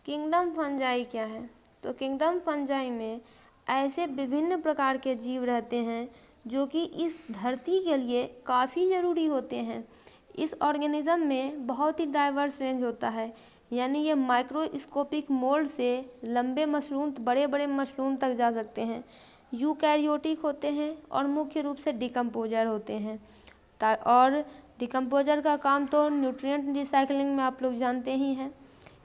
Kingdom fungi क्या है? तो किंगडम फंजाई में ऐसे विभिन्न प्रकार के जीव रहते हैं जो कि इस धरती के लिए काफ़ी ज़रूरी होते हैं। इस ऑर्गेनिज्म में बहुत ही डाइवर्स रेंज होता है, यानी ये माइक्रोस्कोपिक मोल्ड से लंबे मशरूम, बड़े बड़े मशरूम तक जा सकते हैं। यूकैरियोटिक होते हैं और मुख्य रूप से डिकम्पोजर होते हैं। और डिकम्पोजर का काम तो न्यूट्रिएंट रिसाइकलिंग में आप लोग जानते ही हैं।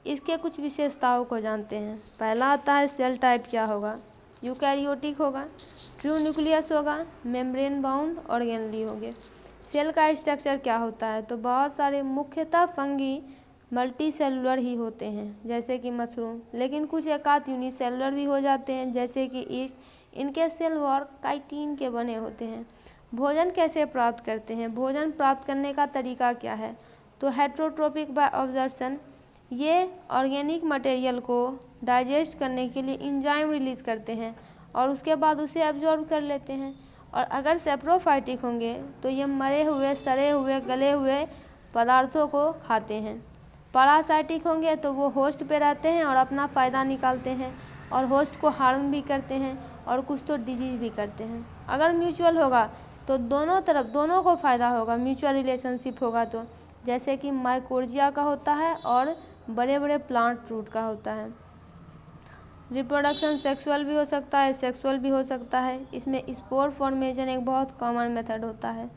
इसके कुछ विशेषताओं को जानते हैं। पहला आता है सेल टाइप क्या होगा, यूकैरियोटिक होगा, ट्रू न्यूक्लियस होगा, मेम्ब्रेन बाउंड ऑर्गेनेली होंगे। सेल का स्ट्रक्चर क्या होता है? तो बहुत सारे मुख्यतः फंगी मल्टी सेलुलर ही होते हैं जैसे कि मशरूम, लेकिन कुछ एकाध यूनिसेलुलर भी हो जाते हैं जैसे कि ईस्ट। इनके सेल वॉल काइटिन के बने होते हैं। भोजन कैसे प्राप्त करते हैं? भोजन प्राप्त करने का तरीका क्या है? तो हेट्रोट्रोपिक बाय ऑब्जर्प्शन। ये ऑर्गेनिक मटेरियल को डाइजेस्ट करने के लिए इंजाइम रिलीज़ करते हैं और उसके बाद उसे एब्जॉर्ब कर लेते हैं। और अगर सेप्रोफाइटिक होंगे तो ये मरे हुए, सड़े हुए, गले हुए पदार्थों को खाते हैं। पैरासाइटिक होंगे तो वो होस्ट पे रहते हैं और अपना फ़ायदा निकालते हैं और होस्ट को हार्म भी करते हैं और कुछ तो डिजीज़ भी करते हैं। अगर म्यूचुअल होगा तो दोनों तरफ, दोनों को फ़ायदा होगा, म्यूचुअल रिलेशनशिप होगा तो, जैसे कि माइकोर्जिया का होता है और बड़े बड़े प्लांट रूट का होता है। रिप्रोडक्शन सेक्सुअल भी हो सकता है, सेक्सुअल भी हो सकता है। इसमें स्पोर फॉर्मेशन एक बहुत कॉमन मेथड होता है।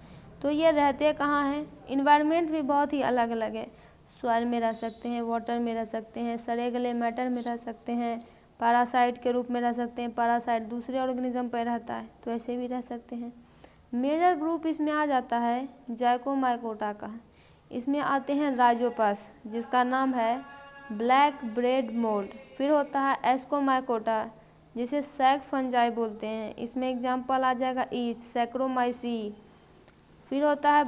तो ये रहते कहाँ हैं? इन्वायरमेंट भी बहुत ही अलग अलग है। सॉइल में रह सकते हैं, वाटर में रह सकते हैं, सड़े गले मैटर में रह सकते हैं, पैरासाइट के रूप में रह सकते हैं, पैरासाइट दूसरे ऑर्गेनिज्म पर रहता है तो ऐसे भी रह सकते हैं। मेजर ग्रुप इसमें आ जाता है जाइकोमाइकोटा का। इसमें आते हैं राइजोपस जिसका नाम है ब्लैक ब्रेड मोल्ड। फिर होता है एस्कोमाइकोटा जिसे सैक फंजाई बोलते हैं। इसमें एग्जाम्पल आ जाएगा ईस्ट, सैक्रोमाइसी। फिर होता है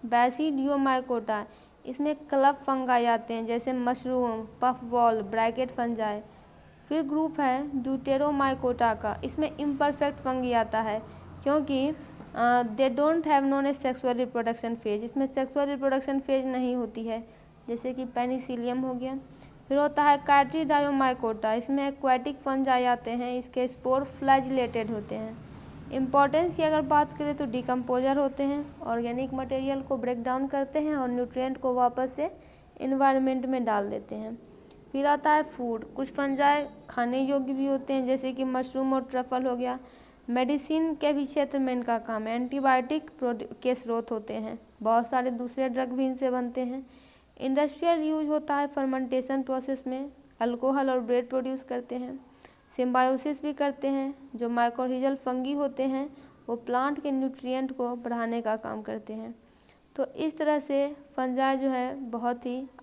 बैसिडियोमाइकोटा। इसमें क्लब फंगाई आते हैं जैसे mushroom, puff ball, bracket fungi. फिर ग्रुप है ड्यूटेरोमाइकोटा का। इसमें इम्परफेक्ट फंगी आता है क्योंकि they don't have non A sexual reproduction phase. इसमें सेक्सुअल रिप्रोडक्शन फेज नहीं होती है जैसे कि पेनिसिलियम हो गया। फिर होता है कार्टिडायोमाइकोटा। इसमें एक्वाटिक फंजाई आते हैं, इसके स्पोर फ्लैजिलेटेड होते हैं। इम्पॉर्टेंस की अगर बात करें तो डिकम्पोजर होते हैं, ऑर्गेनिक मटेरियल को ब्रेक डाउन करते हैं और न्यूट्रिएंट को वापस से इन्वायरमेंट में डाल देते हैं। फिर आता है फूड। कुछ फंजाई खाने योग्य भी होते हैं जैसे कि मशरूम और ट्रफल हो गया। मेडिसिन के भी क्षेत्र में इनका काम है। एंटीबायोटिक के स्रोत होते हैं, बहुत सारे दूसरे ड्रग भी इनसे बनते हैं। इंडस्ट्रियल यूज होता है फर्मेंटेशन प्रोसेस में, अल्कोहल और ब्रेड प्रोड्यूस करते हैं। सिम्बायोसिस भी करते हैं। जो माइकोरिजल फंगी होते हैं वो प्लांट के न्यूट्रिएंट को बढ़ाने का काम करते हैं। तो इस तरह से फंजाई जो है बहुत ही